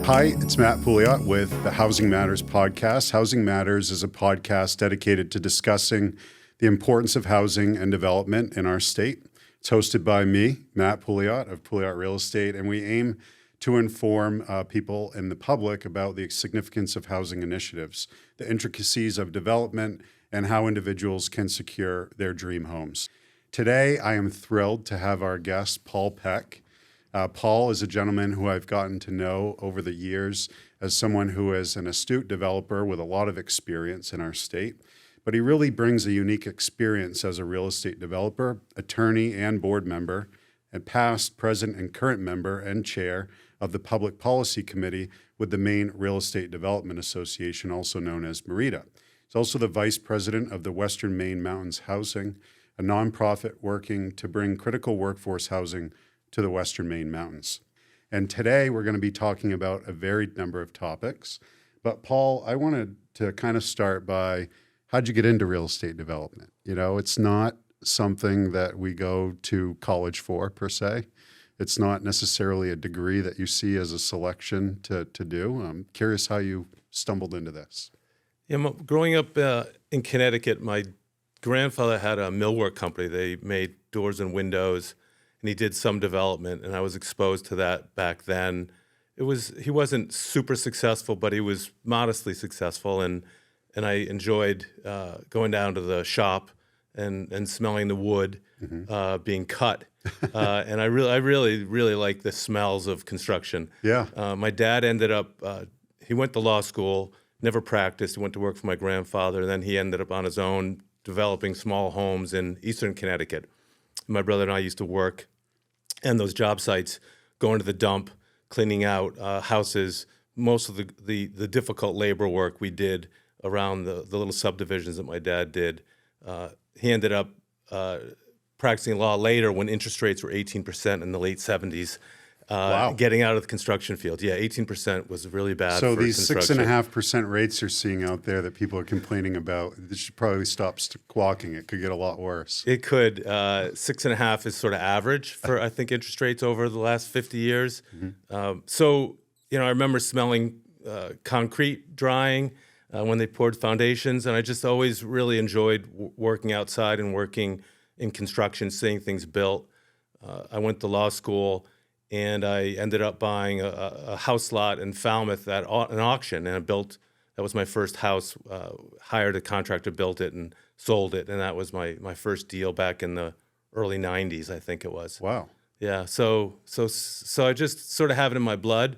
Hi, it's Matt Pouliot with the Housing Matters podcast. Housing Matters is a podcast dedicated to discussing the importance of housing and development in our state. It's hosted by me, Matt Pouliot of Pouliot Real Estate, and we aim to inform people and the public about the significance of housing initiatives, the intricacies of development, and how individuals can secure their dream homes. Today, I am thrilled to have our guest, Paul Peck. Paul is a gentleman who I've gotten to know over the years as someone who is an astute developer with a lot of experience in our state, but he really brings a unique experience as a real estate developer, attorney, and board member, and past, present, and current member and chair of the Public Policy Committee with the Maine Real Estate Development Association, also known as MEREDA. He's also the vice president of the Western Maine Mountains Housing, a nonprofit working to bring critical workforce housing to the Western Maine Mountains. And today we're going to be talking about a varied number of topics. But Paul, I wanted to kind of start by, how'd you get into real estate development? You know, it's not something that we go to college for per se. It's not necessarily a degree that you see as a selection to do. I'm curious how you stumbled into this. Yeah, growing up in Connecticut, my grandfather had a millwork company. They made doors and windows, and he did some development, and I was exposed to that back then. He wasn't super successful, but he was modestly successful, and I enjoyed going down to the shop and smelling the wood being cut. And I really like the smells of construction. Yeah. My dad ended up, he went to law school, never practiced. He went to work for my grandfather. Then he ended up on his own developing small homes in eastern Connecticut. My brother and I used to work in those job sites, going to the dump, cleaning out houses. Most of the difficult labor work we did around the little subdivisions that my dad did. He ended up practicing law later when interest rates were 18% in the late 70s. Wow. Getting out of the construction field. Yeah, 18% was really bad for construction. So these 6.5% rates you're seeing out there that people are complaining about, they should probably stop squawking. It could get a lot worse. It could. 6.5 is sort of average for, I think, interest rates over the last 50 years. So, I remember smelling concrete drying when they poured foundations, and I just always really enjoyed working outside and working in construction, seeing things built. I went to law school, and I ended up buying a house lot in Falmouth at an auction, and that was my first house, hired a contractor, built it, and sold it, and that was my first deal back in the early 90s, I think it was. Wow. Yeah, so I just sort of have it in my blood.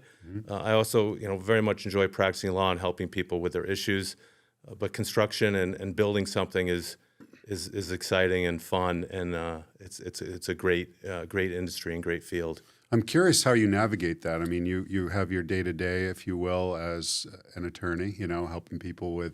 I also, very much enjoy practicing law and helping people with their issues, but construction and building something is exciting and fun, and it's a great industry and great field. I'm curious how you navigate that. I mean, you have your day-to-day, if you will, as an attorney, helping people with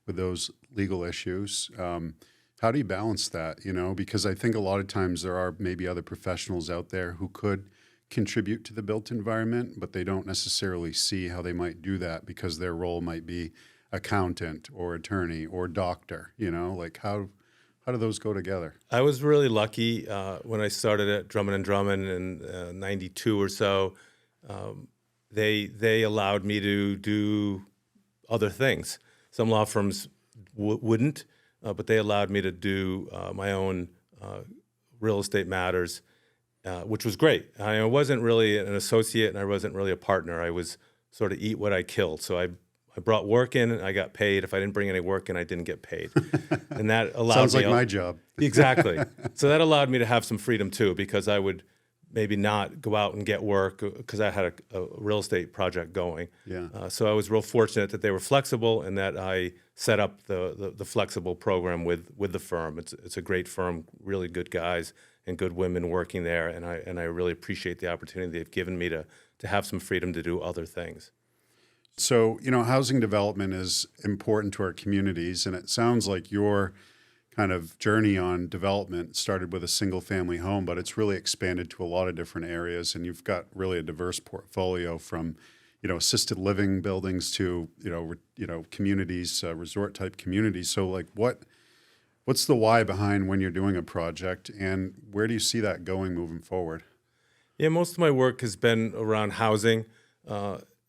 those legal issues. How do you balance that, Because I think a lot of times there are maybe other professionals out there who could contribute to the built environment, but they don't necessarily see how they might do that because their role might be accountant or attorney or doctor, Like how do those go together? I was really lucky when I started at Drummond & Drummond in 92 or so. They allowed me to do other things. Some law firms wouldn't, but they allowed me to do my own real estate matters, which was great. I wasn't really an associate, and I wasn't really a partner. I was sort of eat what I killed. So I brought work in, and I got paid. If I didn't bring any work in, I didn't get paid. And that allowed Sounds me... like my job. Exactly. So that allowed me to have some freedom, too, because I would maybe not go out and get work because I had a real estate project going. Yeah. So I was real fortunate that they were flexible and that I set up the flexible program with the firm. It's a great firm, really good guys and good women working there, and I really appreciate the opportunity they've given me to have some freedom to do other things. So, housing development is important to our communities, and it sounds like your kind of journey on development started with a single family home, but it's really expanded to a lot of different areas, and you've got really a diverse portfolio from, assisted living buildings to, communities, resort type communities. So like what's the why behind when you're doing a project, and where do you see that going moving forward? Yeah, most of my work has been around housing.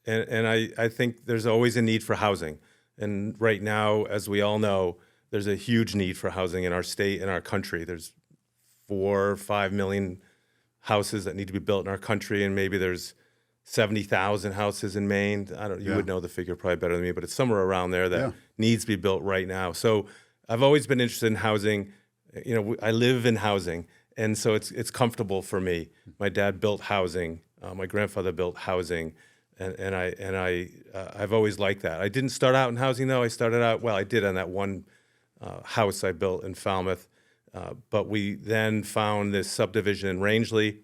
And I think there's always a need for housing. And right now, as we all know, there's a huge need for housing in our state and our country. There's 4 or 5 million houses that need to be built in our country, and maybe there's 70,000 houses in Maine. You would know the figure probably better than me, but it's somewhere around there that needs to be built right now. So I've always been interested in housing. I live in housing, and so it's comfortable for me. My dad built housing. My grandfather built housing, and I've always liked that. I didn't start out in housing though. I did on that one house I built in Falmouth, but we then found this subdivision in Rangeley,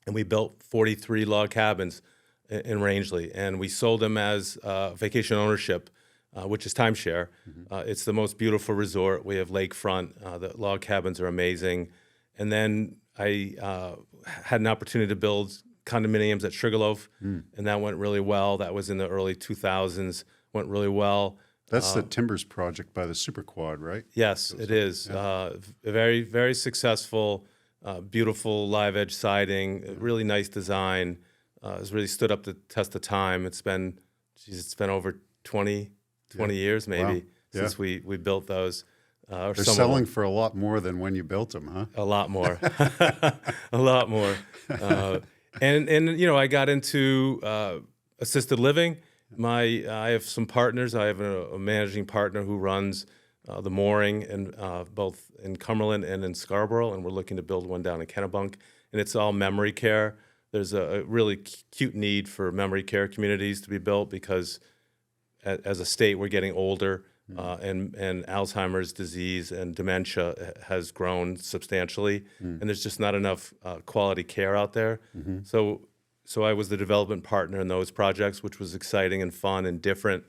and we built 43 log cabins in Rangeley, and we sold them as vacation ownership, which is timeshare. It's the most beautiful resort. We have lakefront. The log cabins are amazing. And then I had an opportunity to build condominiums at Sugarloaf, and that went really well. That was in the early 2000s. Went really well. That's the Timbers project by the Super Quad, right? Yes, it is. Very, very successful. Beautiful live edge siding, really nice design. It's really stood up the test of time. It's been over 20 years maybe since we built those. They're selling for a lot more than when you built them, huh? A lot more, a lot more. And I got into assisted living. I have some partners. I have a managing partner who runs the mooring, and both in Cumberland and in Scarborough, and we're looking to build one down in Kennebunk, and it's all memory care. There's a really acute need for memory care communities to be built because as a state we're getting older, and Alzheimer's disease and dementia has grown substantially, and there's just not enough quality care out there. So I was the development partner in those projects, which was exciting and fun and different.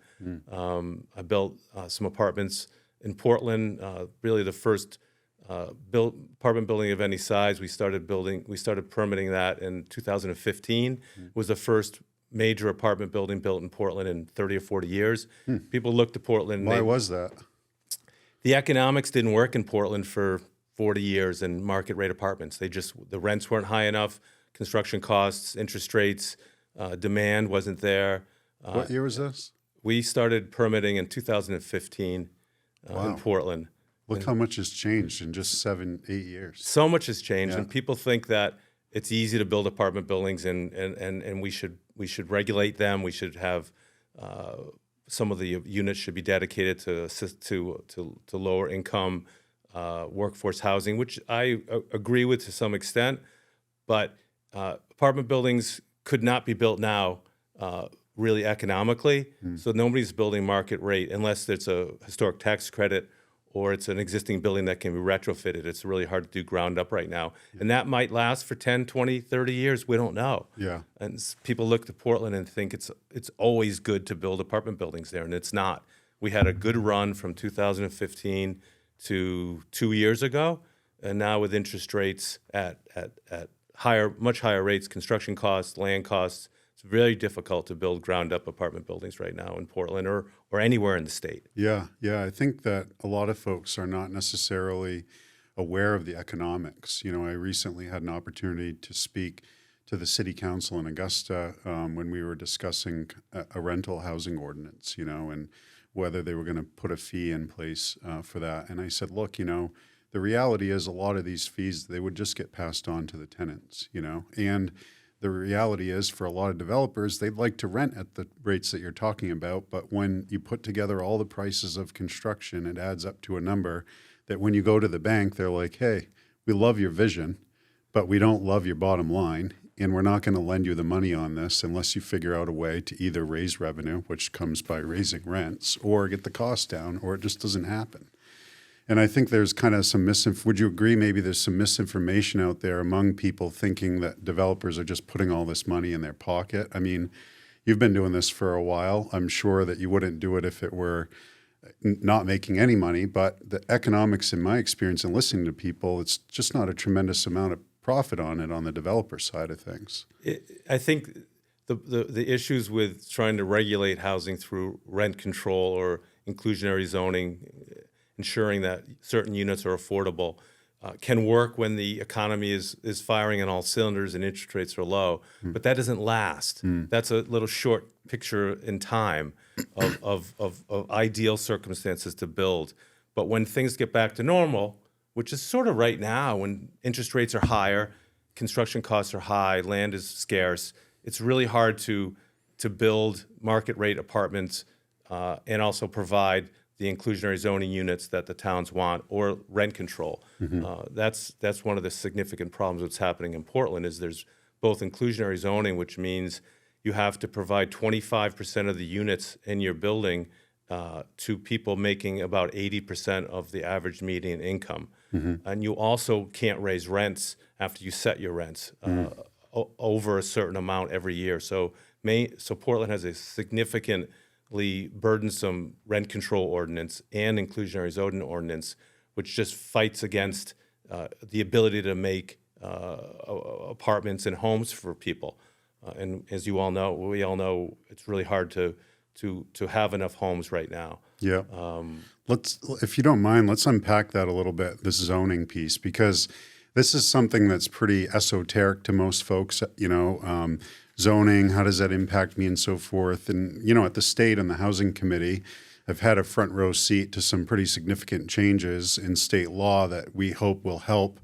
I built some apartments in Portland, really the first apartment building of any size. We started permitting that in 2015. Was the first major apartment building built in Portland in 30 or 40 years. People looked to Portland. Why was that? The economics didn't work in Portland for 40 years in market rate apartments. The rents weren't high enough, construction costs, interest rates, demand wasn't there. What year was this? We started permitting in 2015 in Portland. Look how much has changed in just 7-8 years. So much has changed, and people think that it's easy to build apartment buildings, and we should regulate them. We should have some of the units should be dedicated to assist to lower income workforce housing, which I agree with to some extent. But apartment buildings could not be built now really economically. So nobody's building market rate unless it's a historic tax credit or it's an existing building that can be retrofitted. It's really hard to do ground up right now. And that might last for 10, 20, 30 years. We don't know. And people look to Portland and think it's always good to build apartment buildings there, and it's not. We had a good run from 2015 to 2 years ago, and now with interest rates at much higher rates, construction costs, land costs, it's very difficult to build ground-up apartment buildings right now in Portland or anywhere in the state. Yeah. I think that a lot of folks are not necessarily aware of the economics. I recently had an opportunity to speak to the city council in Augusta when we were discussing a rental housing ordinance, and whether they were going to put a fee in place for that. And I said, look, the reality is a lot of these fees, they would just get passed on to the tenants, and the reality is for a lot of developers, they'd like to rent at the rates that you're talking about. But when you put together all the prices of construction, it adds up to a number that when you go to the bank, they're like, hey, we love your vision, but we don't love your bottom line. And we're not going to lend you the money on this unless you figure out a way to either raise revenue, which comes by raising rents, or get the cost down, or it just doesn't happen. And I think there's kind of some would you agree maybe there's some misinformation out there among people thinking that developers are just putting all this money in their pocket? I mean, you've been doing this for a while. I'm sure that you wouldn't do it if it were not making any money, but the economics in my experience and listening to people, it's just not a tremendous amount of profit on it on the developer side of things. I think the issues with trying to regulate housing through rent control or inclusionary zoning, ensuring that certain units are affordable, can work when the economy is firing on all cylinders and interest rates are low, but that doesn't last. That's a little short picture in time of ideal circumstances to build. But when things get back to normal, which is sort of right now, when interest rates are higher, construction costs are high, land is scarce, it's really hard to build market rate apartments and also provide the inclusionary zoning units that the towns want, or rent control. That's one of the significant problems that's happening in Portland. Is there's both inclusionary zoning, which means you have to provide 25% of the units in your building to people making about 80% of the average median income, and you also can't raise rents after you set your rents over a certain amount every year. So Portland has a significantly burdensome rent control ordinance and inclusionary zoning ordinance, which just fights against the ability to make apartments and homes for people. And as you all know, we all know, it's really hard to have enough homes right now. Yeah. If you don't mind, let's unpack that a little bit, this zoning piece, because this is something that's pretty esoteric to most folks, zoning, how does that impact me and so forth. And, at the state and the housing committee, I've had a front row seat to some pretty significant changes in state law that we hope will help,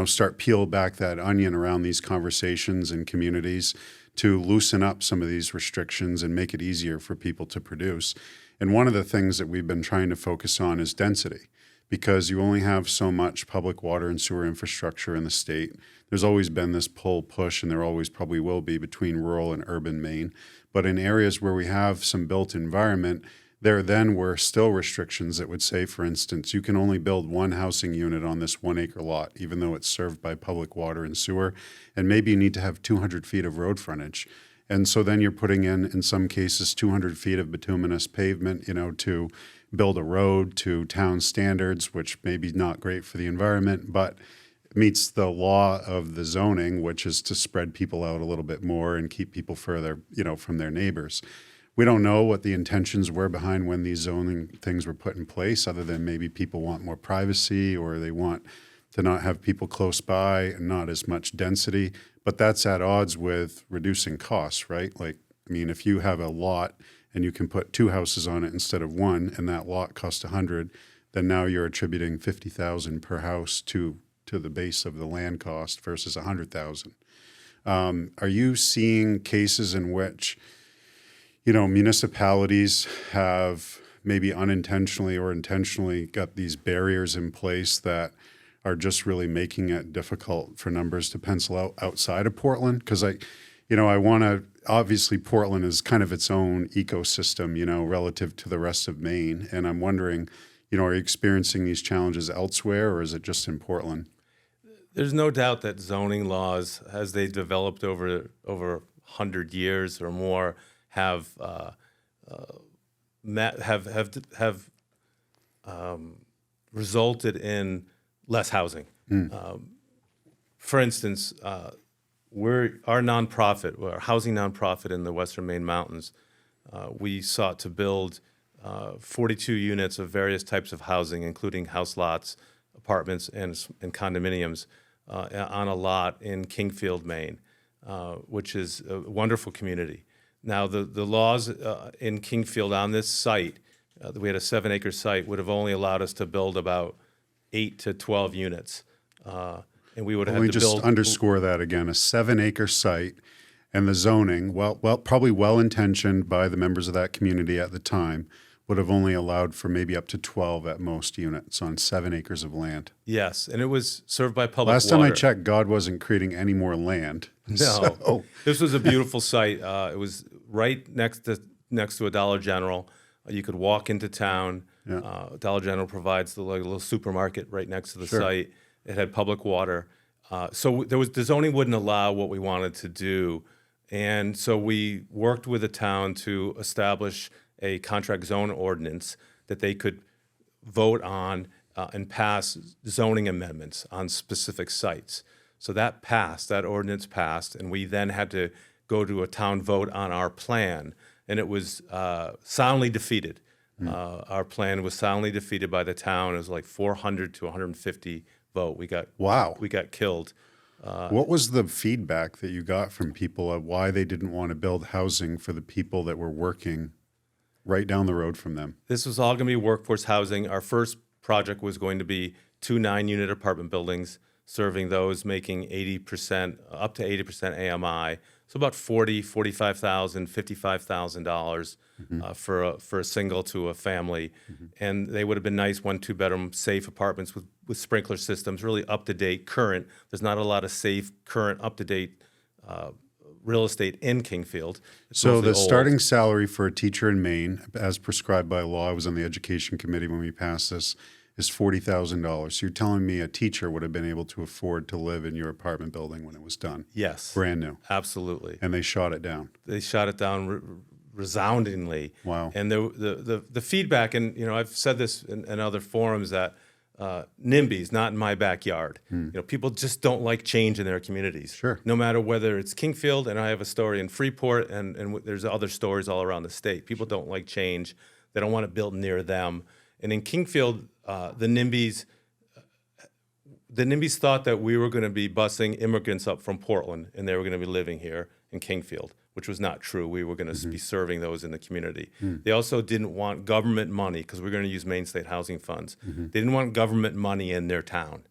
start peel back that onion around these conversations in communities to loosen up some of these restrictions and make it easier for people to produce. And one of the things that we've been trying to focus on is density, because you only have so much public water and sewer infrastructure in the state. There's always been this pull-push, and there always probably will be, between rural and urban Maine. But in areas where we have some built environment, there then were still restrictions that would say, for instance, you can only build one housing unit on this 1 acre lot, even though it's served by public water and sewer, and maybe you need to have 200 feet of road frontage. And so then you're putting in some cases, 200 feet of bituminous pavement, to build a road to town standards, which may be not great for the environment, but meets the law of the zoning, which is to spread people out a little bit more and keep people further, from their neighbors. We don't know what the intentions were behind when these zoning things were put in place, other than maybe people want more privacy, or they want to not have people close by and not as much density. But that's at odds with reducing costs, right? If you have a lot and you can put 2 houses on it instead of 1, and that lot costs 100, then now you're attributing 50,000 per house to the base of the land cost versus 100,000. Are you seeing cases in which municipalities have maybe unintentionally or intentionally got these barriers in place that are just really making it difficult for numbers to pencil out outside of Portland? Because I want to, obviously Portland is kind of its own ecosystem, relative to the rest of Maine. And I'm wondering, are you experiencing these challenges elsewhere, or is it just in Portland? There's no doubt that zoning laws, as they developed over 100 years or more, have resulted in less housing. For instance, our nonprofit, our housing nonprofit in the Western Maine Mountains, we sought to build 42 units of various types of housing, including house lots, apartments, and condominiums on a lot in Kingfield, Maine, which is a wonderful community. Now, the laws in Kingfield on this site, we had a 7-acre site, would have only allowed us to build about 8 to 12 units. And we would have had to build... Let me just underscore that again. A 7-acre site, and the zoning, probably well-intentioned by the members of that community at the time, would have only allowed for maybe up to 12 at most units on 7 acres of land. Yes, and it was served by public water. Last time I checked, God wasn't creating any more land. No, so. This was a beautiful site. It was right next to a Dollar General. You could walk into town. Yeah. Dollar General provides the little supermarket right next to the site. It had public water. So the zoning wouldn't allow what we wanted to do. And so we worked with the town to establish a contract zone ordinance that they could vote on and pass zoning amendments on specific sites. So that ordinance passed, and we then had to go to a town vote on our plan, and it was soundly defeated. Our plan was soundly defeated by the town. It was like 400 to 150 boat. We got Wow. killed. What was the feedback that you got from people of why they didn't want to build housing for the people that were working right down the road from them? This was all going to be workforce housing. Our first project was going to be 2 9-unit apartment buildings, serving those making 80%, up to 80% AMI. So about $45,000, $55,000 for a single to a family. And they would have been nice 1 2-bedroom safe apartments with sprinkler systems, really up to date, current. There's not a lot of safe, current, up to date real estate in Kingfield. It's So mostly the old. starting salary for a teacher in Maine, as prescribed by law, I was on the education committee when we passed this, is $40,000. So you're telling me a teacher would have been able to afford to live in your apartment building when it was done? Yes, Brand new. absolutely. And they shot it down. They shot it down resoundingly. Wow. And the feedback, and I've said this in other forums, that NIMBYs, not in my backyard. People just don't like change in their communities. Sure. No matter whether it's Kingfield, and I have a story in Freeport, and there's other stories all around the state. People don't like change. They don't want it built near them. And in Kingfield, the NIMBYs thought that we were going to be busing immigrants up from Portland, and they were going to be living here in Kingfield, which was not true. We were going to be serving those in the community. They also didn't want government money, because we're going to use Maine State Housing Funds. They didn't want government money in their town.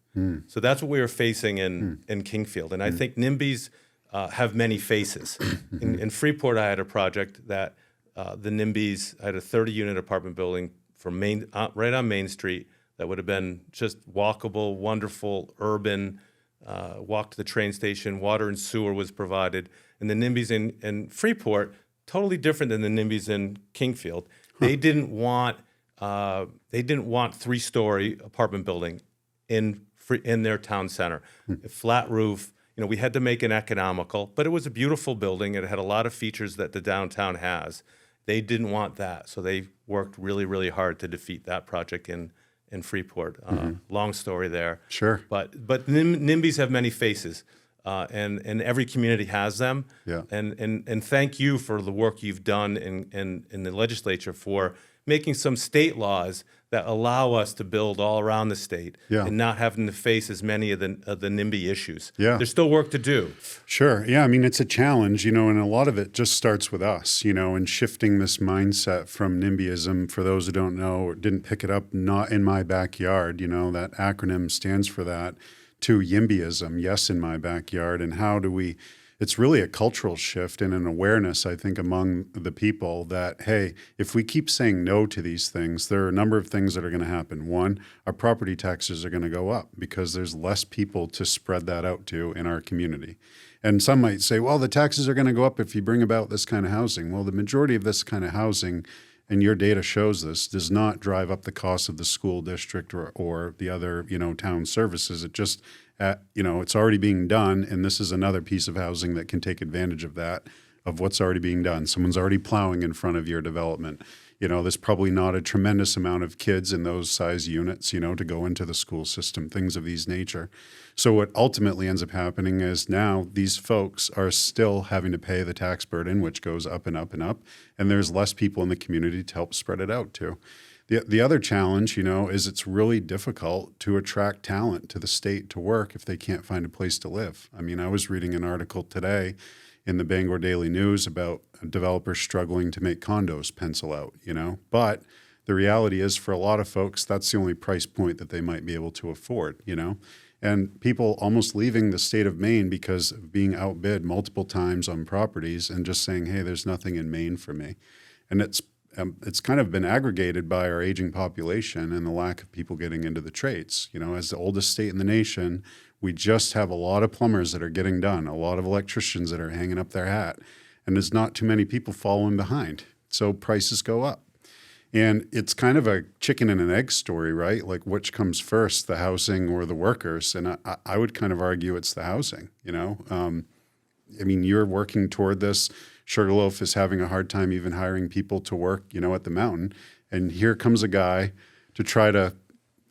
So that's what we were facing in Kingfield. And I think NIMBYs have many faces. In Freeport, I had a project that the NIMBYs, I had a 30-unit apartment building from right on Main Street that would have been just walkable, wonderful, urban, walk to the train station, water and sewer was provided. And the NIMBYs in Freeport, totally different than the NIMBYs in Kingfield. They didn't want 3-story apartment building in their town center. A flat roof. We had to make it economical, but it was a beautiful building. It had a lot of features that the downtown has. They didn't want that, so they worked really, really hard to defeat that project in Freeport. Long story there. Sure. But NIMBYs have many faces, and every community has them. Yeah. And thank you for the work you've done in the legislature for making some state laws that allow us to build all around the state and not having to face as many of the NIMBY issues. Yeah. There's still work to do. Sure. Yeah. I mean, it's a challenge, and a lot of it just starts with us, and shifting this mindset from NIMBYism, for those who don't know or didn't pick it up, not in my backyard, that acronym stands for that, to YIMBYism, yes, in my backyard. And how do we, it's really a cultural shift and an awareness, I think, among the people that, hey, if we keep saying no to these things, there are a number of things that are going to happen. One, our property taxes are going to go up because there's less people to spread that out to in our community. And some might say, well, the taxes are going to go up if you bring about this kind of housing. Well, the majority of this kind of housing, and your data shows this, does not drive up the cost of the school district or the other, town services. It just, it's already being done, and this is another piece of housing that can take advantage of that, of what's already being done. Someone's already plowing in front of your development. There's probably not a tremendous amount of kids in those size units, to go into the school system, things of these nature. So what ultimately ends up happening is now these folks are still having to pay the tax burden, which goes up and up and up, and there's less people in the community to help spread it out to. The other challenge, is it's really difficult to attract talent to the state to work if they can't find a place to live. I mean, I was reading an article today in the Bangor Daily News about developers struggling to make condos pencil out, But the reality is, for a lot of folks, that's the only price point that they might be able to afford, And people almost leaving the state of Maine because of being outbid multiple times on properties and just saying, hey, there's nothing in Maine for me. And it's kind of been aggregated by our aging population and the lack of people getting into the trades. As the oldest state in the nation, we just have a lot of plumbers that are getting done, a lot of electricians that are hanging up their hat, and there's not too many people following behind. So prices go up. And it's kind of a chicken and an egg story, right? Like, which comes first, the housing or the workers? And I would kind of argue it's the housing, I mean, you're working toward this. Sugarloaf is having a hard time even hiring people to work, at the mountain. And here comes a guy to try to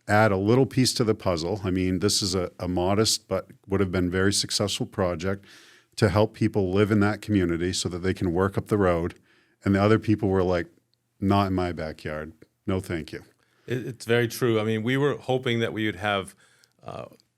add a little piece to the puzzle. I mean, this is a modest but would have been very successful project to help people live in that community so that they can work up the road. And the other people were like, not in my backyard. No, thank you. It's very true. I mean, we were hoping that we would have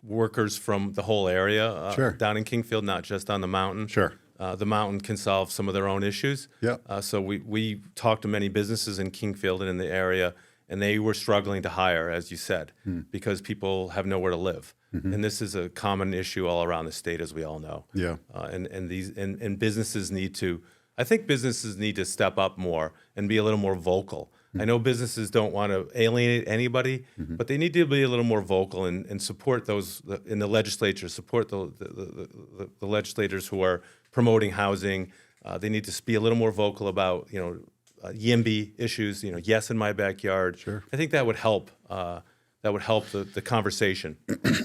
workers from the whole area Sure. down in Kingfield, not just on the mountain. Sure. The mountain can solve some of their own issues. Yeah. So we talked to many businesses in Kingfield and in the area, and they were struggling to hire, as you said, because people have nowhere to live. And this is a common issue all around the state, as we all know. Yeah. And businesses need to, I think businesses need to step up more and be a little more vocal. I know businesses don't want to alienate anybody, but they need to be a little more vocal and support those in the legislature, support the legislators who are promoting housing. They need to be a little more vocal about, YIMBY issues, yes in my backyard. Sure. I think that would help. That would help the conversation.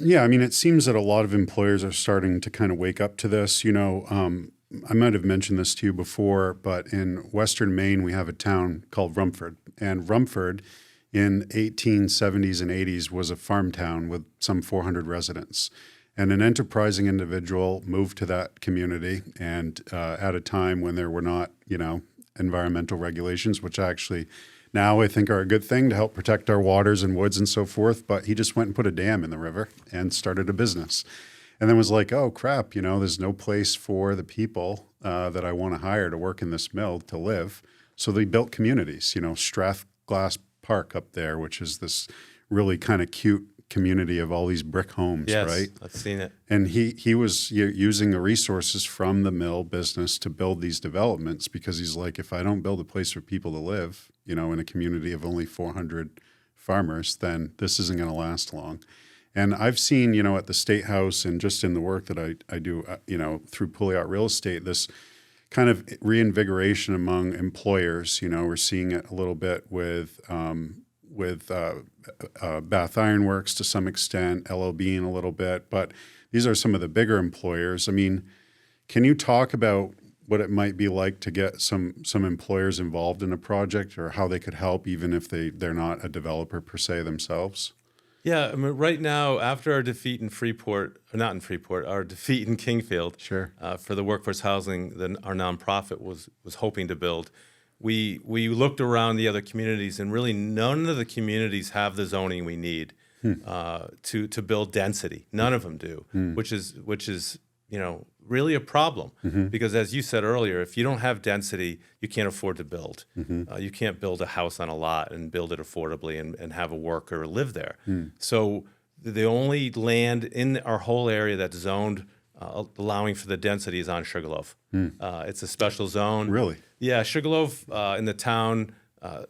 Yeah, I mean, it seems that a lot of employers are starting to kind of wake up to this. I might have mentioned this to you before, but in Western Maine, we have a town called Rumford. And Rumford in 1870s and 80s was a farm town with some 400 residents. And an enterprising individual moved to that community and at a time when there were not, environmental regulations, which actually now I think are a good thing to help protect our waters and woods and so forth. But he just went and put a dam in the river and started a business. And then was like, oh, crap, there's no place for the people that I want to hire to work in this mill to live. So they built communities, Strathglass Park up there, which is this really kind of cute community of all these brick homes, Yes, right? I've seen it. And he was using the resources from the mill business to build these developments because he's like, if I don't build a place for people to live, in a community of only 400 farmers, then this isn't going to last long. And I've seen, at the State House and just in the work that I do, through Pouliot Real Estate, this kind of reinvigoration among employers. We're seeing it a little bit with Bath Iron Works to some extent, LL Bean a little bit, but these are some of the bigger employers. I mean, can you talk about what it might be like to get some employers involved in a project or how they could help even if they're not a developer per se themselves? Yeah, I mean, right now, after our defeat in Freeport, or not in Freeport, our defeat in Kingfield, Sure. For the workforce housing that our nonprofit was hoping to build, we looked around the other communities, and really none of the communities have the zoning we need to build density. None of them do, which is really a problem because, as you said earlier, if you don't have density, you can't afford to build. You can't build a house on a lot and build it affordably and have a worker live there. So the only land in our whole area that's zoned allowing for the density is on Sugarloaf. It's a special zone. Really? Yeah, Sugarloaf in the town,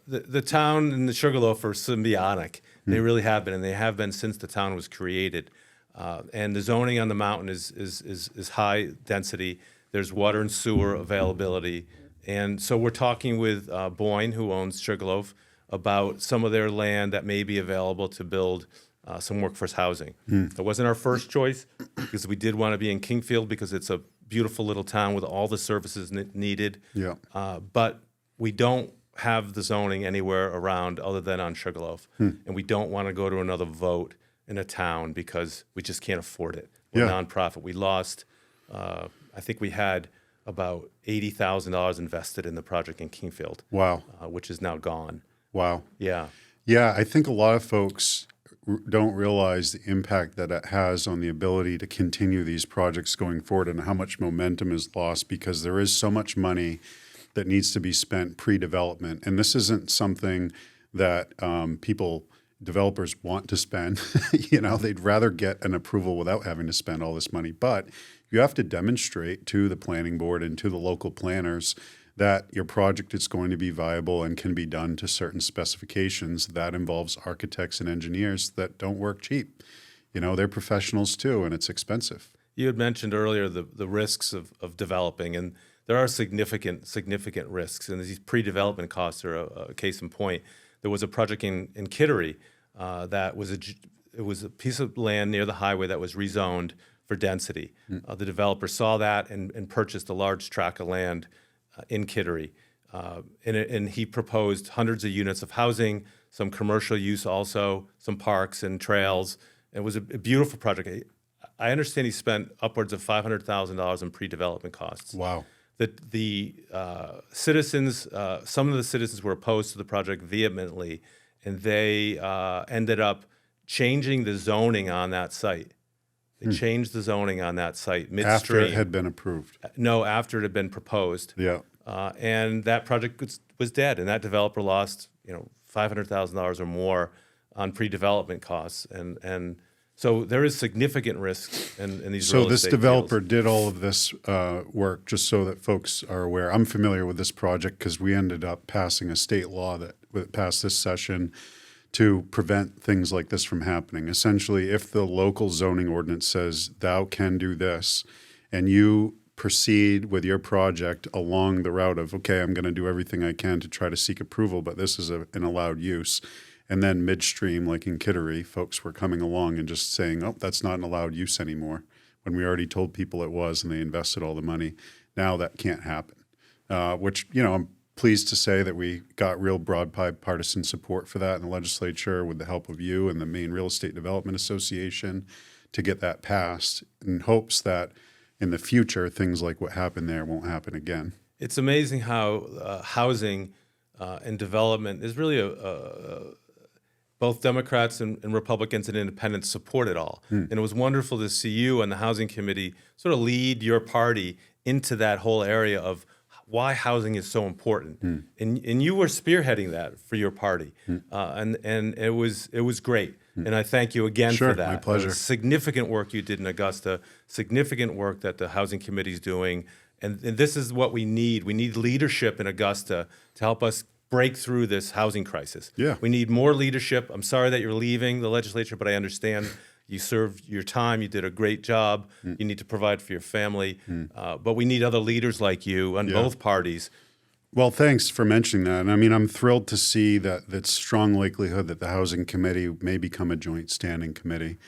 the town and the Sugarloaf are symbiotic. They really have been, and they have been since the town was created. And the zoning on the mountain is high density. There's water and sewer availability. And so we're talking with Boyne, who owns Sugarloaf, about some of their land that may be available to build some workforce housing. That wasn't our first choice because we did want to be in Kingfield because it's a beautiful little town with all the services needed. Yeah. But we don't have the zoning anywhere around other than on Sugarloaf. And we don't want to go to another vote in a town because we just can't afford it. We're a nonprofit. We lost, I think we had about $80,000 invested in the project in Kingfield. Wow. Which is now gone. Wow. Yeah. Yeah, I think a lot of folks don't realize the impact that it has on the ability to continue these projects going forward and how much momentum is lost because there is so much money that needs to be spent pre-development. And this isn't something that developers want to spend. They'd rather get an approval without having to spend all this money. But you have to demonstrate to the planning board and to the local planners that your project is going to be viable and can be done to certain specifications. That involves architects and engineers that don't work cheap. They're professionals too, and it's expensive. You had mentioned earlier the risks of developing, and there are significant risks, and these pre-development costs are a case in point. There was a project in Kittery that was a piece of land near the highway that was rezoned for density. The developer saw that and purchased a large tract of land in Kittery. And he proposed hundreds of units of housing, some commercial use also, some parks and trails. And it was a beautiful project. I understand he spent upwards of $500,000 in pre-development costs. Wow. The citizens, some of the citizens were opposed to the project vehemently, and they ended up changing the zoning on that site They changed the zoning on that site midstream. After it had been approved. No, after it had been proposed. Yeah. And that project was dead, and that developer lost, $500,000 or more on pre-development costs, and so there is significant risk in these. So real this estate developer deals. did all of this work, just so that folks are aware. I'm familiar with this project because we ended up passing a state law that passed this session to prevent things like this from happening. Essentially, if the local zoning ordinance says thou can do this, and you proceed with your project along the route of, okay, I'm going to do everything I can to try to seek approval, but this is an allowed use. And then midstream, like in Kittery, folks were coming along and just saying, oh, that's not an allowed use anymore, when we already told people it was and they invested all the money. Now that can't happen, which, I'm pleased to say that we got real broad bipartisan support for that in the legislature with the help of you and the Maine Real Estate Development Association to get that passed, in hopes that in the future, things like what happened there won't happen again. It's amazing how housing and development is really both Democrats and Republicans and independents support it all. And it was wonderful to see you and the Housing Committee sort of lead your party into that whole area of why housing is so important. And you were spearheading that for your party. And it was great. And I thank you again Sure, for that. my pleasure. Significant work you did in Augusta, significant work that the Housing Committee is doing. And this is what we need. We need leadership in Augusta to help us break through this housing crisis. Yeah. We need more leadership. I'm sorry that you're leaving the legislature, but I understand you served your time. You did a great job. You need to provide for your family. But we need other leaders like you on both parties. Well, thanks for mentioning that. And I mean, I'm thrilled to see that strong likelihood that the Housing Committee may become a joint standing committee,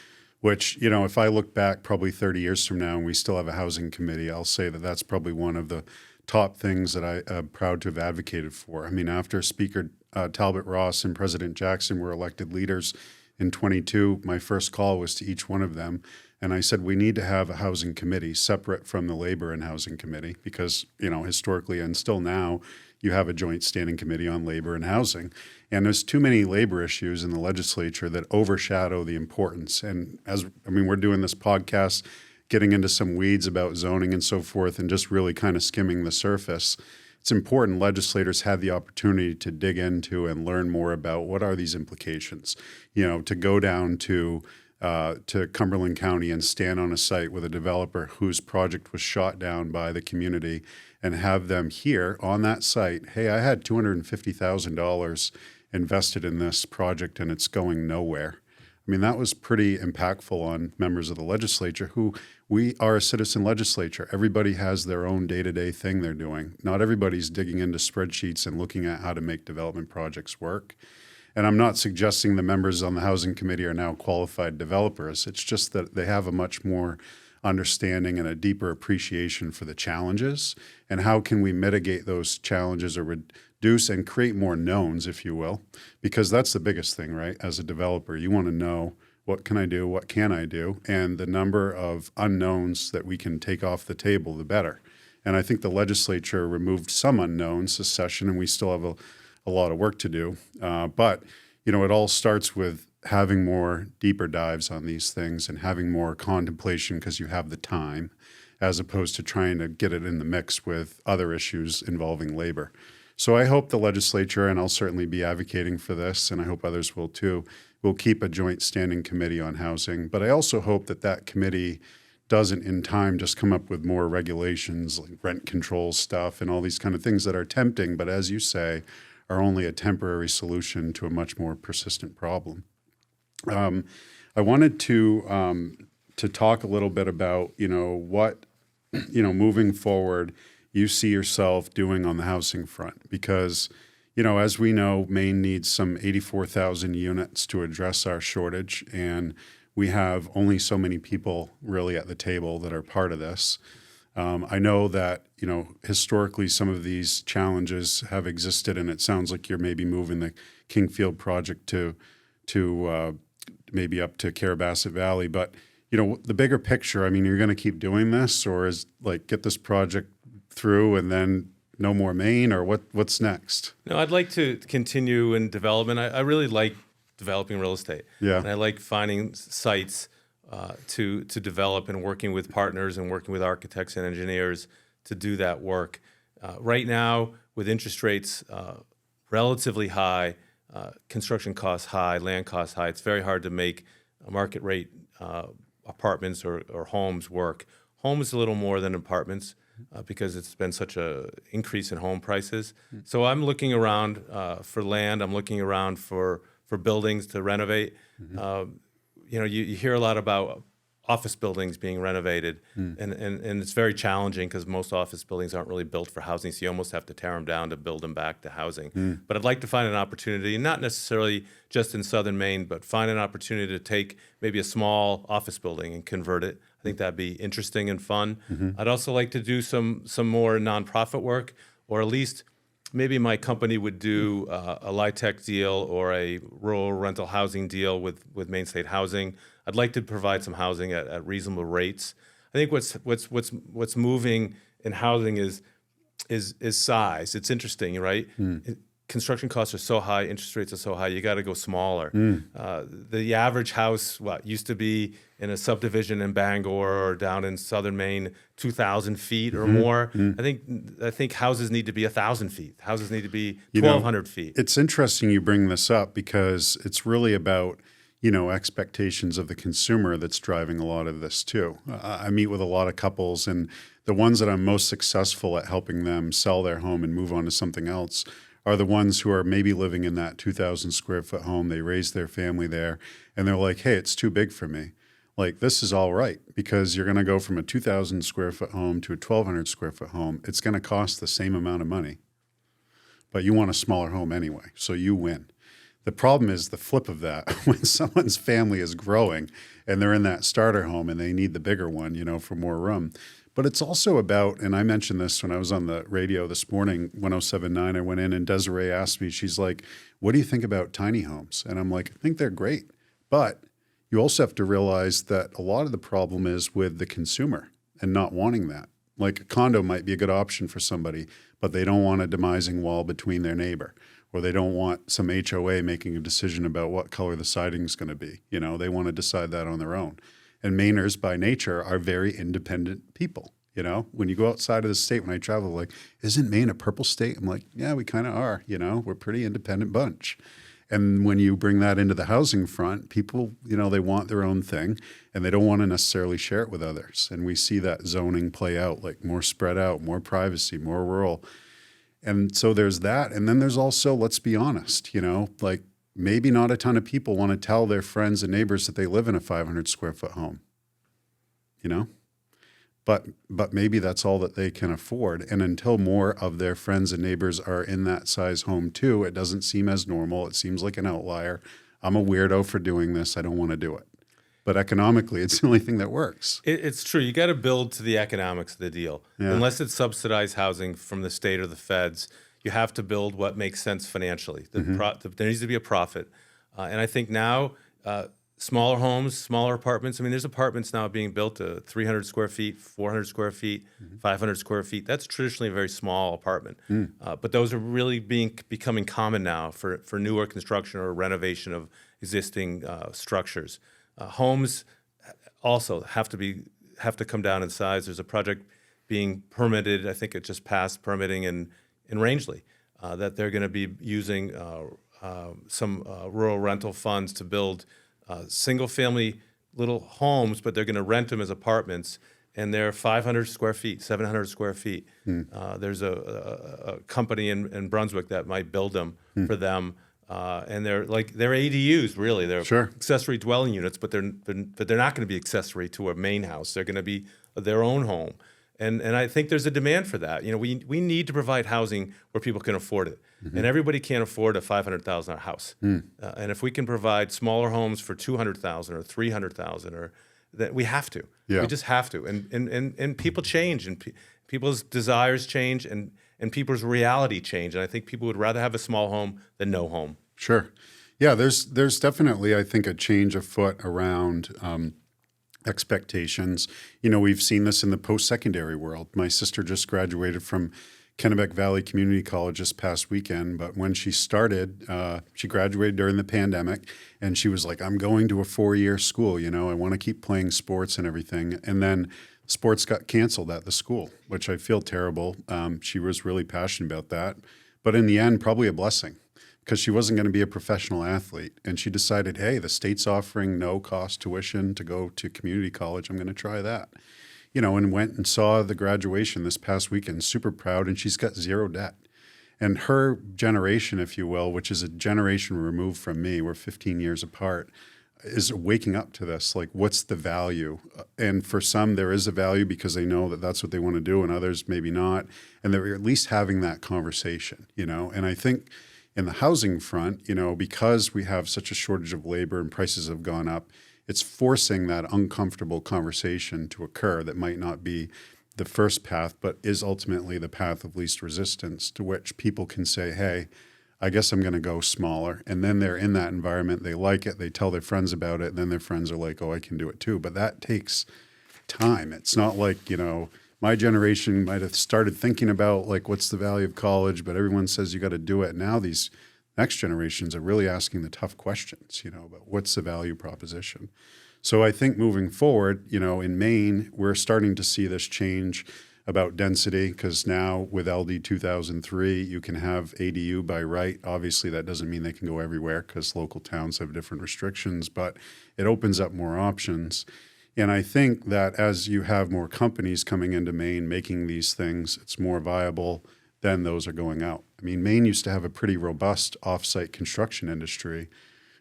which, if I look back probably 30 years from now and we still have a Housing Committee, I'll say that that's probably one of the top things that I am proud to have advocated for. I mean, after Speaker Talbot Ross and President Jackson were elected leaders in 22, my first call was to each one of them. And I said, we need to have a housing committee separate from the Labor and Housing Committee because, historically and still now, you have a joint standing committee on labor and housing. And there's too many labor issues in the legislature that overshadow the importance. And we're doing this podcast, getting into some weeds about zoning and so forth, and just really kind of skimming the surface. It's important legislators have the opportunity to dig into and learn more about what are these implications. To go down to Cumberland County and stand on a site with a developer whose project was shot down by the community and have them hear on that site, hey, I had $250,000 invested in this project and it's going nowhere. I mean, that was pretty impactful on members of the legislature who we are a citizen legislature. Everybody has their own day-to-day thing they're doing. Not everybody's digging into spreadsheets and looking at how to make development projects work. And I'm not suggesting the members on the Housing Committee are now qualified developers. It's just that they have a much more understanding and a deeper appreciation for the challenges and how can we mitigate those challenges or reduce and create more knowns, if you will, because that's the biggest thing, right? As a developer, you want to know what can I do, what can I do, and the number of unknowns that we can take off the table, the better. And I think the legislature removed some unknowns this session, and we still have a lot of work to do. But it all starts with having more deeper dives on these things and having more contemplation because you have the time, as opposed to trying to get it in the mix with other issues involving labor. So I hope the legislature, and I'll certainly be advocating for this, and I hope others will too, will keep a joint standing committee on housing. But I also hope that committee doesn't in time just come up with more regulations like rent control stuff and all these kind of things that are tempting, but as you say, are only a temporary solution to a much more persistent problem. I wanted to talk a little bit about, what, moving forward, you see yourself doing on the housing front, because, as we know, Maine needs some 84,000 units to address our shortage, and we have only so many people really at the table that are part of this. I know that, historically some of these challenges have existed, and it sounds like you're maybe moving the Kingfield project to maybe up to Carrabassett Valley. But, the bigger picture, you're going to keep doing this, or is get this project through and then no more Maine, or what's next? No, I'd like to continue in development. I really like developing real estate. Yeah. And I like finding sites to develop, and working with partners and working with architects and engineers to do that work. Right now, with interest rates relatively high, construction costs high, land costs high, it's very hard to make market rate apartments or homes work. Homes a little more than apartments because it's been such a increase in home prices. So I'm looking around for land. I'm looking around for buildings to renovate. You hear a lot about office buildings being renovated, and it's very challenging because most office buildings aren't really built for housing, so you almost have to tear them down to build them back to housing. But I'd like to find an opportunity, not necessarily just in southern Maine, but find an opportunity to take maybe a small office building and convert it. I think that'd be interesting and fun. I'd also like to do some more nonprofit work, or at least maybe my company would do a LIHTC deal or a rural rental housing deal with Maine State Housing. I'd like to provide some housing at reasonable rates. I think what's moving in housing is size. It's interesting, right? Construction costs are so high, interest rates are so high, you got to go smaller. The average house, used to be in a subdivision in Bangor or down in southern Maine, 2,000 feet or more. I think houses need to be 1,000 feet. Houses need to be 1,200 feet. It's interesting you bring this up because it's really about expectations of the consumer that's driving a lot of this too. I meet with a lot of couples, and the ones that I'm most successful at helping them sell their home and move on to something else are the ones who are maybe living in that 2,000 square foot home. They raised their family there, and they're like, hey, it's too big for me. Like, this is all right because you're going to go from a 2,000 square foot home to a 1,200 square foot home. It's going to cost the same amount of money, but you want a smaller home anyway, so you win. The problem is the flip of that. When someone's family is growing and they're in that starter home and they need the bigger one, for more room. But it's also about, and I mentioned this when I was on the radio this morning, 107.9, I went in and Desiree asked me, she's like, what do you think about tiny homes? And I'm like, I think they're great. But you also have to realize that a lot of the problem is with the consumer and not wanting that. Like, a condo might be a good option for somebody, but they don't want a demising wall between their neighbor, or they don't want some HOA making a decision about what color the siding is going to be. They want to decide that on their own. And Mainers by nature are very independent people. When you go outside of the state, when I travel, like, isn't Maine a purple state? I'm like, yeah, we kind of are. We're a pretty independent bunch. And when you bring that into the housing front, people, they want their own thing and they don't want to necessarily share it with others. And we see that zoning play out, like more spread out, more privacy, more rural. And so there's that. And then there's also, let's be honest, like, maybe not a ton of people want to tell their friends and neighbors that they live in a 500 square foot home, but maybe that's all that they can afford. And until more of their friends and neighbors are in that size home too, it doesn't seem as normal. It seems like an outlier. I'm a weirdo for doing this. I don't want to do it. But economically, it's the only thing that works. It's true. You got to build to the economics of the deal. Yeah. Unless it's subsidized housing from the state or the feds, you have to build what makes sense financially. There needs to be a profit. And I think now, smaller homes, smaller apartments. I mean, there's apartments now being built to 300 square feet, 400 square feet, 500 square feet. That's traditionally a very small apartment. But those are really becoming common now for newer construction or renovation of existing structures. Homes also have to come down in size. There's a project being permitted. I think it just passed permitting in Rangeley that they're going to be using some rural rental funds to build single-family little homes, but they're going to rent them as apartments, and they're 500 square feet, 700 square feet. There's a company in Brunswick that might build them for them. And they're ADUs, really. They're accessory dwelling units, but they're not going to be accessory to a main house. They're going to be their own home, and I think there's a demand for that. We need to provide housing where people can afford it, and everybody can't afford a $500,000 house. And if we can provide smaller homes for $200,000 or $300,000, or that we have to, we just have to. And people change, and people's desires change, and people's reality change. And I think people would rather have a small home than no home. Sure. Yeah, there's definitely, I think, a change afoot around expectations. We've seen this in the post-secondary world. My sister just graduated from Kennebec Valley Community College this past weekend. But when she started, she graduated during the pandemic, and she was like, I'm going to a 4-year school. You know, I want to keep playing sports and everything. And then sports got canceled at the school, which I feel terrible. She was really passionate about that. But in the end, probably a blessing, because she wasn't going to be a professional athlete. And she decided, hey, the state's offering no cost tuition to go to community college. I'm going to try that. You know, and went and saw the graduation this past weekend, super proud, and she's got zero debt. And her generation, if you will, which is a generation removed from me, we're 15 years apart, is waking up to this. Like, what's the value? And for some, there is a value because they know that that's what they want to do, and others maybe not. And they're at least having that conversation, you know. And I think in the housing front, you know, because we have such a shortage of labor and prices have gone up, it's forcing that uncomfortable conversation to occur that might not be the first path, but is ultimately the path of least resistance, to which people can say, hey, I guess I'm going to go smaller. And then they're in that environment. They like it. They tell their friends about it. And then their friends are like, oh, I can do it too. But that takes time. It's not like, you know, my generation might have started thinking about like, what's the value of college? But everyone says you got to do it. Now these next generations are really asking the tough questions, you know, about what's the value proposition. So I think moving forward, you know, in Maine, we're starting to see this change about density, because now with LD 2003, you can have ADU by right. Obviously, that doesn't mean they can go everywhere because local towns have different restrictions, but it opens up more options. And I think that as you have more companies coming into Maine making these things, it's more viable than those are going out. I mean, Maine used to have a pretty robust off-site construction industry.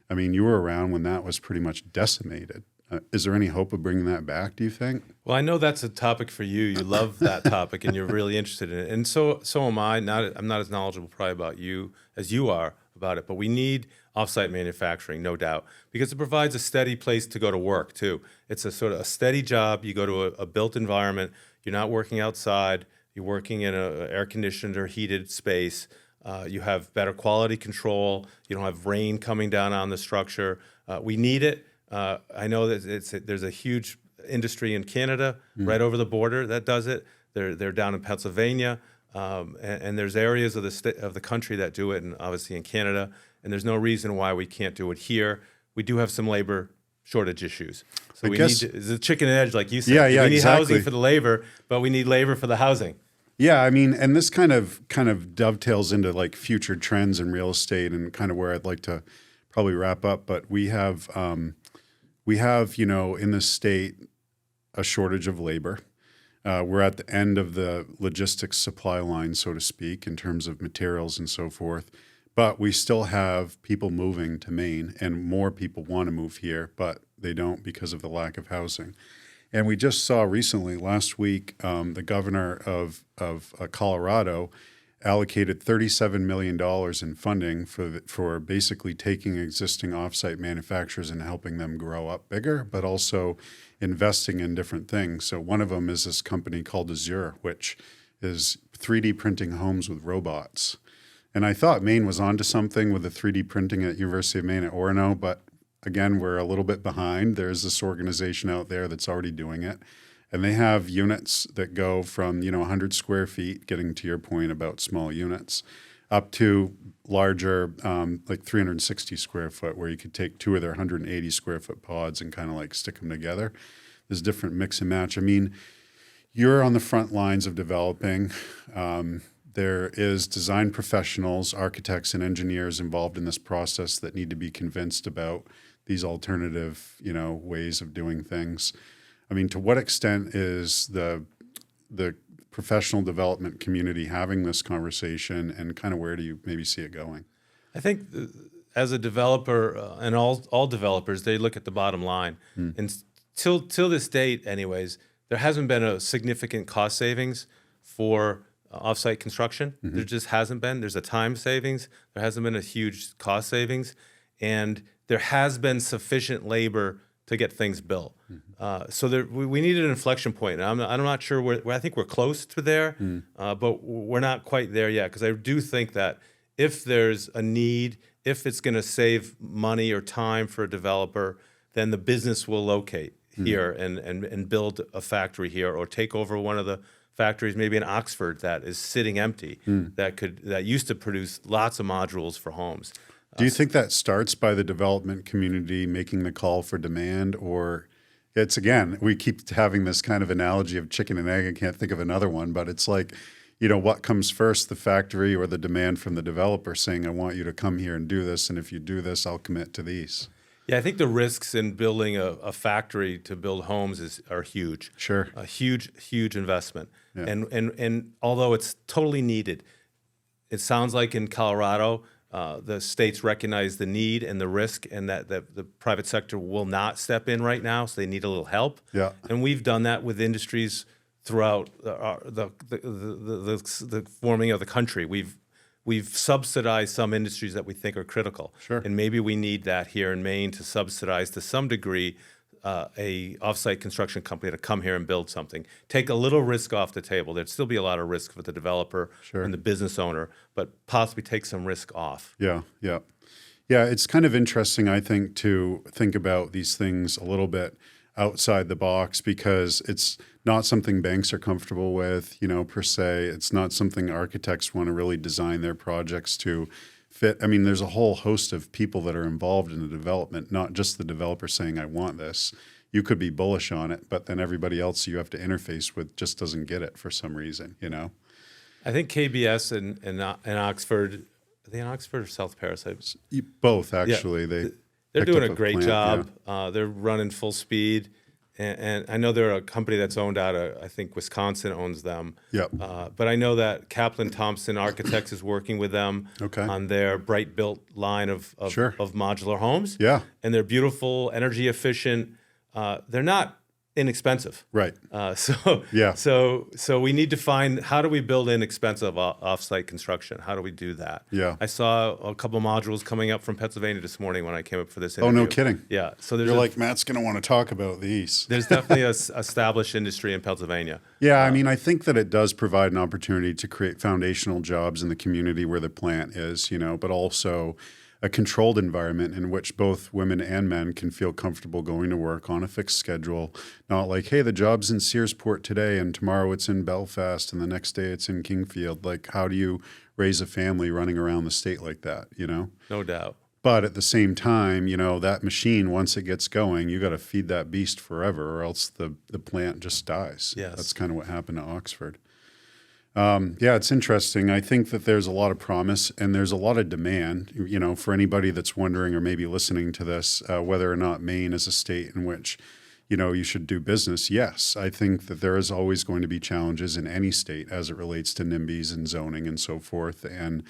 I mean, you were around when that was pretty much decimated. Is there any hope of bringing that back, do you think? Well, I know that's a topic for you. You love that topic, and you're really interested in it. And so am I. I'm not as knowledgeable probably about you as you are about it, but we need off-site manufacturing, no doubt, because it provides a steady place to go to work, too. It's a sort of a steady job. You go to a built environment. You're not working outside. You're working in an air-conditioned or heated space. You have better quality control. You don't have rain coming down on the structure. We need it. I know that there's a huge industry in Canada right over the border that does it. They're down in Pennsylvania, and there's areas of the country that do it, and obviously in Canada. And there's no reason why we can't do it here. We do have some labor shortage issues, so it's a chicken and egg, like you said. Yeah, we need exactly. housing for the labor, but we need labor for the housing. Yeah, I mean, and this kind of dovetails into like future trends in real estate and kind of where I'd like to probably wrap up. But we have, you know, in this state, a shortage of labor. We're at the end of the logistics supply line, so to speak, in terms of materials and so forth. But we still have people moving to Maine, and more people want to move here, but they don't because of the lack of housing. And we just saw recently, last week, the governor of Colorado allocated $37 million in funding for basically taking existing offsite manufacturers and helping them grow up bigger, but also investing in different things. So one of them is this company called Azure, which is 3D printing homes with robots. And I thought Maine was onto something with the 3D printing at University of Maine at Orono, but again, we're a little bit behind. There's this organization out there that's already doing it. And they have units that go from, you know, 100 square feet, getting to your point about small units, up to larger, like 360 square foot, where you could take two of their 180 square foot pods and kind of like stick them together. There's different mix and match. I mean, you're on the front lines of developing. There is design professionals, architects, and engineers involved in this process that need to be convinced about these alternative, you know, ways of doing things. I mean, to what extent is the professional development community having this conversation, and kind of where do you maybe see it going? I think as a developer, and all developers, they look at the bottom line. And till this date, anyways, there hasn't been a significant cost savings for off-site construction. There just hasn't been. There's a time savings. There hasn't been a huge cost savings. And there has been sufficient labor to get things built. So we need an inflection point. And I'm not sure where I think we're close to there, but we're not quite there yet. Because I do think that if there's a need, if it's going to save money or time for a developer, then the business will locate here and build a factory here, or take over one of the factories, maybe in Oxford, that is sitting empty, that used to produce lots of modules for homes. Do you think that starts by the development community making the call for demand, or it's, again, we keep having this kind of analogy of chicken and egg. I can't think of another one, but it's like, what comes first, the factory or the demand from the developer saying, I want you to come here and do this, and if you do this, I'll commit to these. Yeah, I think the risks in building a factory to build homes are huge. Sure. A huge investment. Yeah. And although it's totally needed, it sounds like in Colorado, the states recognize the need and the risk, and that the private sector will not step in right now, so they need a little help. Yeah. And we've done that with industries throughout the forming of the country. We've subsidized some industries that we think are critical. Sure. And maybe we need that here in Maine to subsidize to some degree a offsite construction company to come here and build something. Take a little risk off the table. There'd still be a lot of risk for the developer and the business owner, but possibly take some risk off. Yeah, yeah. Yeah, it's kind of interesting, I think, to think about these things a little bit outside the box, because it's not something banks are comfortable with, per se. It's not something architects want to really design their projects to fit. I mean, there's a whole host of people that are involved in the development, not just the developer saying, I want this. You could be bullish on it, but then everybody else you have to interface with just doesn't get it for some reason, I think KBS and Oxford, are they in Oxford or South Paris? Both, actually. Yeah. They're doing a great job. Yeah. They're running full speed. And I know they're a company that's owned out of, I think Wisconsin owns them. Yep. But I know that Kaplan Thompson Architects is working with them on their Bright Built line of modular homes. Yeah. And they're beautiful, energy efficient. They're not inexpensive. Right. So we need to find, how do we build inexpensive off-site construction? How do we do that? Yeah. I saw a couple modules coming up from Pennsylvania this morning when I came up for this interview. Oh, no kidding. Yeah. So you're like, Matt's going to want to talk about these. There's definitely a established industry in Pennsylvania. Yeah, I mean, I think that it does provide an opportunity to create foundational jobs in the community where the plant is, but also a controlled environment in which both women and men can feel comfortable going to work on a fixed schedule. Not like, hey, the job's in Searsport today and tomorrow it's in Belfast and the next day it's in Kingfield. Like, how do you raise a family running around the state like that, No doubt. But at the same time, that machine, once it gets going, you got to feed that beast forever or else the plant just dies. Yes. That's kind of what happened to Oxford. Yeah, it's interesting. I think that there's a lot of promise and there's a lot of demand, for anybody that's wondering or maybe listening to this, whether or not Maine is a state in which, you should do business. Yes, I think that there is always going to be challenges in any state as it relates to NIMBYs and zoning and so forth. And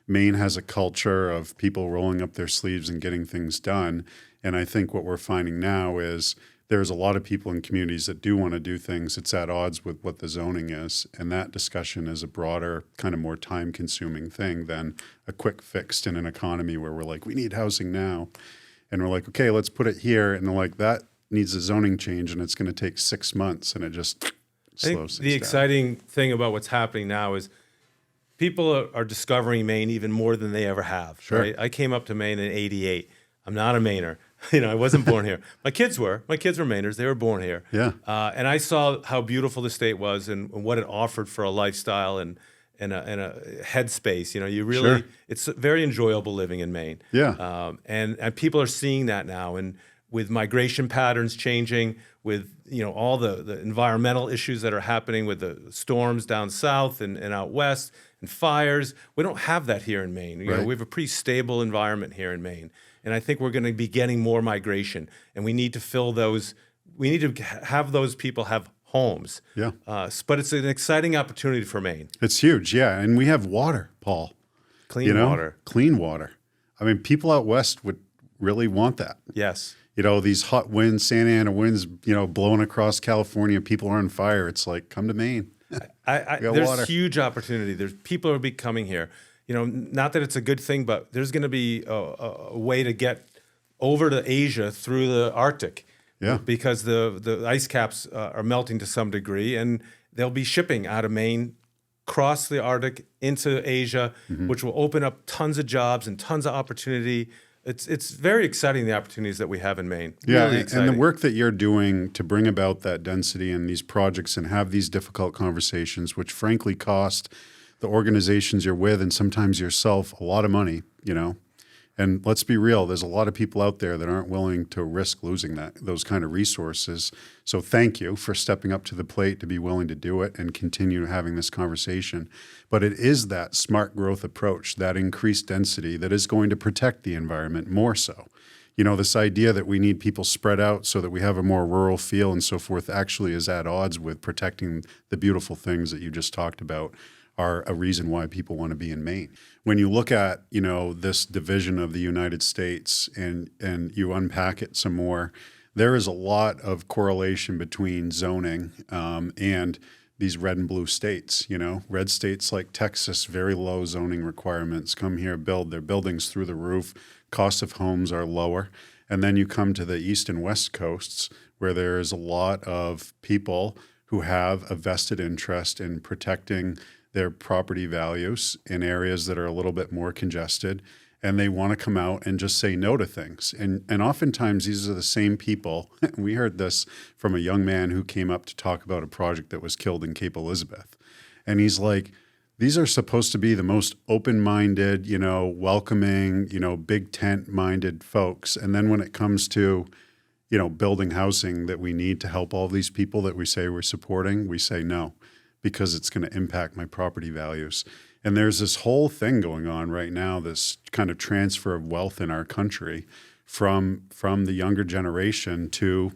Maine has a culture of people rolling up their sleeves and getting things done. And I think what we're finding now is there's a lot of people in communities that do want to do things. It's at odds with what the zoning is. And that discussion is a broader, kind of more time-consuming thing than a quick fix in an economy where we're like, we need housing now. And we're like, okay, let's put it here. And they're like, that needs a zoning change, and it's going to take 6 months. And it just slows things down. The exciting thing about what's happening now is people are discovering Maine even more than they ever have. Sure. Right? I came up to Maine in '88. I'm not a Mainer. I wasn't born here. My kids were. My kids were Mainers. They were born here. Yeah. And I saw how beautiful the state was and what it offered for a lifestyle and a headspace. You really, it's very enjoyable living in Maine. Yeah. And people are seeing that now. And with migration patterns changing, with all the environmental issues that are happening with the storms down south and out west and fires, we don't have that here in Maine. We have a pretty stable environment here in Maine. And I think we're going to be getting more migration, and we need to fill those. We need to have those people have homes. Yeah. But it's an exciting opportunity for Maine. It's huge, yeah. And we have water, Paul. Clean water. Clean water. I mean, people out west would really want that. Yes. These hot winds, Santa Ana winds, blowing across California, people are on fire. It's like, come to Maine. There's water. Huge opportunity. There's people will be coming here. Not that it's a good thing, but there's going to be a way to get over to Asia through the Arctic. Yeah. Because the ice caps are melting to some degree, and they'll be shipping out of Maine, cross the Arctic into Asia, which will open up tons of jobs and tons of opportunity. It's very exciting, the opportunities that we have in Maine. Yeah, Really and exciting. the work that you're doing to bring about that density and these projects and have these difficult conversations, which frankly cost the organizations you're with and sometimes yourself a lot of money, you know. And let's be real, there's a lot of people out there that aren't willing to risk losing those kind of resources. So thank you for stepping up to the plate to be willing to do it and continue having this conversation. But it is that smart growth approach, that increased density that is going to protect the environment more so. You know, this idea that we need people spread out so that we have a more rural feel and so forth actually is at odds with protecting the beautiful things that you just talked about are a reason why people want to be in Maine. When you look at, you know, this division of the United States and you unpack it some more, there is a lot of correlation between zoning and these red and blue states. You know, red states like Texas, very low zoning requirements, come here, build their buildings through the roof, costs of homes are lower. And then you come to the east and west coasts where there is a lot of people who have a vested interest in protecting their property values in areas that are a little bit more congested, and they want to come out and just say no to things. And oftentimes these are the same people. We heard this from a young man who came up to talk about a project that was killed in Cape Elizabeth. And he's like, these are supposed to be the most open-minded, you know, welcoming, you know, big tent-minded folks. And then when it comes to, you know, building housing that we need to help all these people that we say we're supporting, we say no, because it's going to impact my property values. And there's this whole thing going on right now, this kind of transfer of wealth in our country from the younger generation to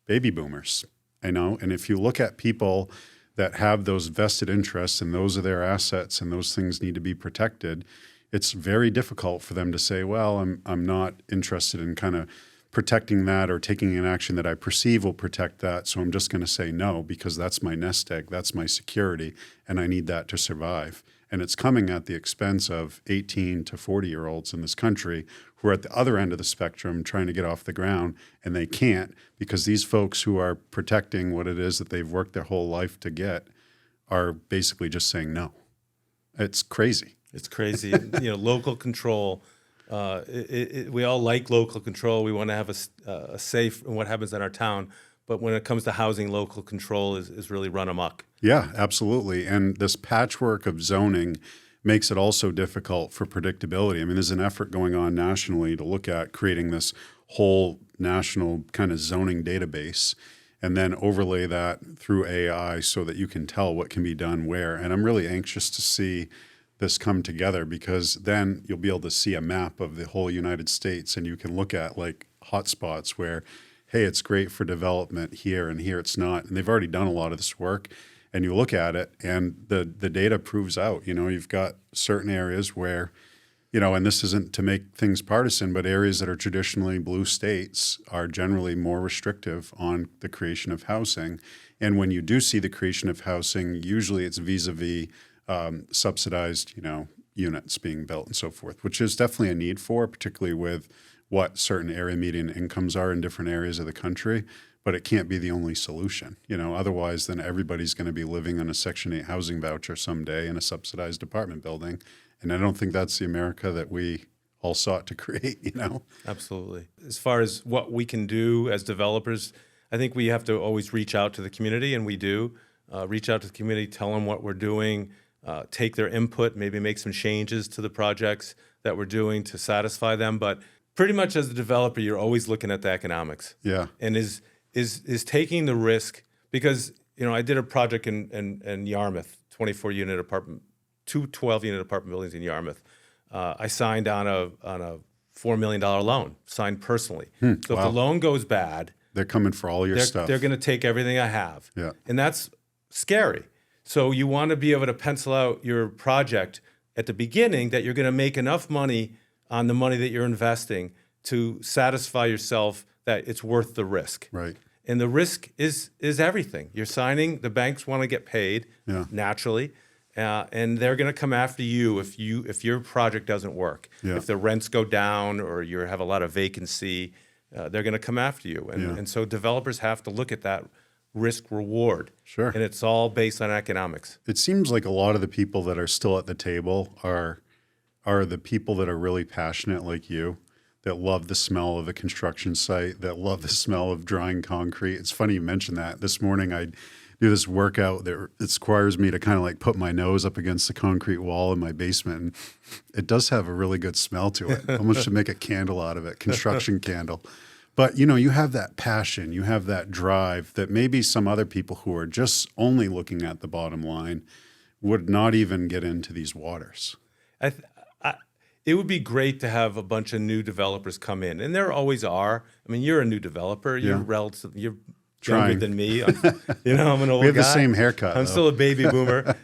baby boomers, I know. And if you look at people that have those vested interests and those are their assets and those things need to be protected, it's very difficult for them to say, well, I'm not interested in kind of protecting that or taking an action that I perceive will protect that. So I'm just going to say no because that's my nest egg, that's my security, and I need that to survive. And it's coming at the expense of 18 to 40-year-olds in this country who are at the other end of the spectrum trying to get off the ground, and they can't because these folks who are protecting what it is that they've worked their whole life to get are basically just saying no. It's crazy. It's crazy. You know, local control. We all like local control. We want to have a safe in what happens in our town. But when it comes to housing, local control is really run amok. Yeah, absolutely. And this patchwork of zoning makes it also difficult for predictability. I mean, there's an effort going on nationally to look at creating this whole national kind of zoning database and then overlay that through AI so that you can tell what can be done where. And I'm really anxious to see this come together because then you'll be able to see a map of the whole United States and you can look at like hotspots where, hey, it's great for development here and here it's not. And they've already done a lot of this work and you look at it and the data proves out, you know, you've got certain areas where, you know, and this isn't to make things partisan, but areas that are traditionally blue states are generally more restrictive on the creation of housing. And when you do see the creation of housing, usually it's vis-a-vis subsidized, you know, units being built and so forth, which is definitely a need for, particularly with what certain area median incomes are in different areas of the country. But it can't be the only solution, you know. Otherwise, then everybody's going to be living on a Section 8 housing voucher someday in a subsidized apartment building, and I don't think that's the America that we all sought to create, you know. Absolutely. As far as what we can do as developers, I think we have to always reach out to the community, and we do reach out to the community, tell them what we're doing. Take their input, maybe make some changes to the projects that we're doing to satisfy them. But pretty much as a developer, you're always looking at the economics. Yeah. And is taking the risk, because, you know, I did a project in Yarmouth, 24-unit apartment, two 12-unit apartment buildings in Yarmouth. I signed on a $4 million loan, signed personally. So if the loan goes bad, they're coming for all your stuff. They're going to take everything I have. Yeah. And that's scary. So you want to be able to pencil out your project at the beginning that you're going to make enough money on the money that you're investing to satisfy yourself that it's worth the risk. Right. And the risk is everything. You're signing, the banks want to get paid naturally, and they're going to come after you if your project doesn't work. Yeah. If the rents go down or you have a lot of vacancy, they're going to come after you. And so developers have to look at that risk reward. Sure. And it's all based on economics. It seems like a lot of the people that are still at the table are the people that are really passionate like you, that love the smell of a construction site, that love the smell of drying concrete. It's funny you mentioned that. This morning I do this workout that requires me to kind of like put my nose up against the concrete wall in my basement. And it does have a really good smell to it. Almost should make a candle out of it, construction candle. But, you know, you have that passion, you have that drive that maybe some other people who are just only looking at the bottom line would not even get into these waters. It would be great to have a bunch of new developers come in, and there always are. I mean, you're a new developer. You're you're younger than me. I'm an old guy. We have the same haircut. I'm still a baby boomer.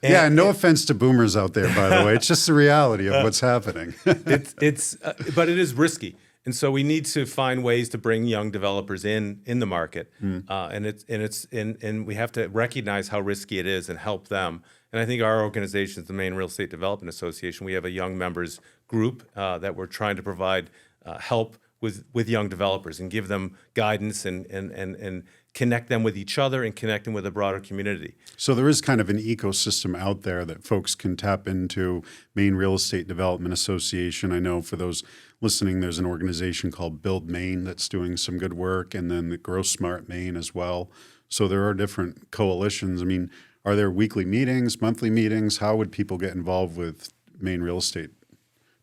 Yeah, no offense to boomers out there, by the way. It's just the reality of what's happening. But it is risky. And so we need to find ways to bring young developers in the market, and we have to recognize how risky it is and help them. And I think our organization, the Maine Real Estate Development Association, we have a young members group that we're trying to provide help with young developers and give them guidance and connect them with each other and connect them with a broader community. So there is kind of an ecosystem out there that folks can tap into. Maine Real Estate Development Association. I know for those listening, there's an organization called Build Maine that's doing some good work, and then the Grow Smart Maine as well. So there are different coalitions. I mean, are there weekly meetings, monthly meetings? How would people get involved with Maine Real Estate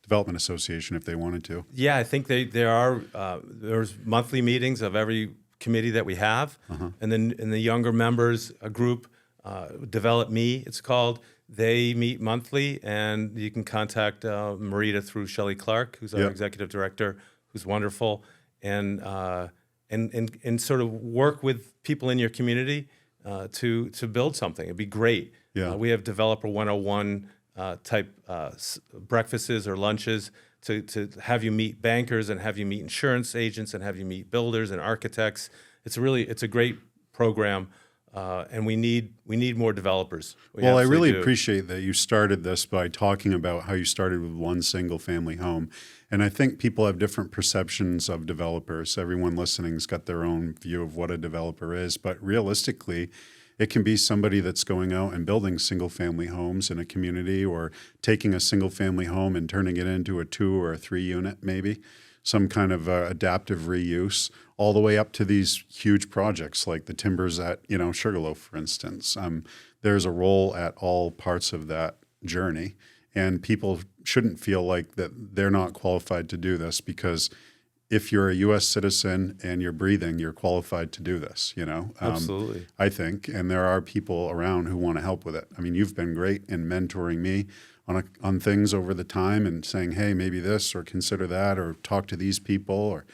Development Association if they wanted to? Yeah, I think there's monthly meetings of every committee that we have, and then in the younger members, a group, Develop Me, it's called. They meet monthly, and you can contact MEREDA through Shelley Clark, who's our executive director, who's wonderful, and sort of work with people in your community to build something. It'd be great. Yeah. We have Developer 101 type breakfasts or lunches to have you meet bankers and have you meet insurance agents and have you meet builders and architects. It's a great program, and we need more developers. Well, I really appreciate that you started this by talking about how you started with one single family home. And I think people have different perceptions of developers. Everyone listening's got their own view of what a developer is, but realistically, it can be somebody that's going out and building single-family homes in a community, or taking a single-family home and turning it into a 2 or a 3 unit, maybe some kind of adaptive reuse, all the way up to these huge projects like the timbers at Sugarloaf, for instance. There's a role at all parts of that journey, and people shouldn't feel like that they're not qualified to do this, because if you're a U.S. citizen and you're breathing, you're qualified to do this, Absolutely. I think, and there are people around who want to help with it. I mean, you've been great in mentoring me on things over the time and saying, hey, maybe this, or consider that, or talk to these people, or,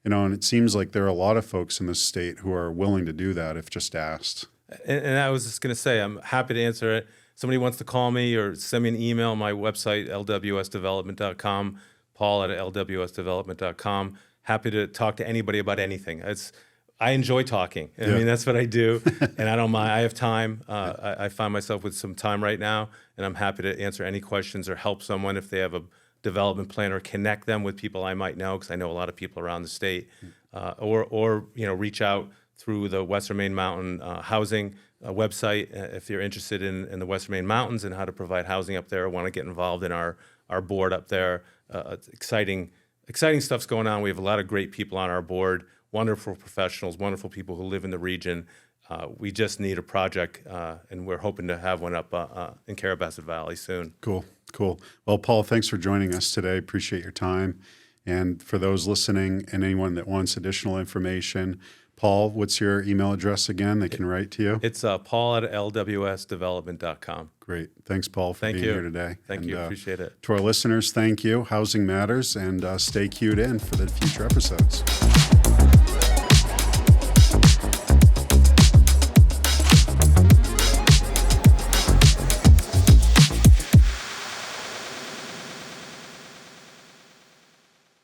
and it seems like there are a lot of folks in this state who are willing to do that if just asked. And I was just going to say, I'm happy to answer it. Somebody wants to call me or send me an email, my website, lwsdevelopment.com, paul@lwsdevelopment.com. Happy to talk to anybody about anything. I enjoy talking. I mean, that's what I do, and I don't mind. I have time. I find myself with some time right now, and I'm happy to answer any questions or help someone if they have a development plan, or connect them with people I might know, because I know a lot of people around the state, or reach out through the Western Maine Mountain Housing website if you're interested in the Western Maine Mountains and how to provide housing up there, or want to get involved in our board up there. It's exciting stuff's going on. We have a lot of great people on our board, wonderful professionals, wonderful people who live in the region. We just need a project, and we're hoping to have one up in Carrabassett Valley soon. Cool. Well, Paul, thanks for joining us today. Appreciate your time. And for those listening and anyone that wants additional information, Paul, what's your email address again? They can write to you. It's paul@lwsdevelopment.com. Great. Thanks, Paul, for being here today. Thank you. Appreciate it. To our listeners, thank you. Housing matters, and stay cued in for the future episodes.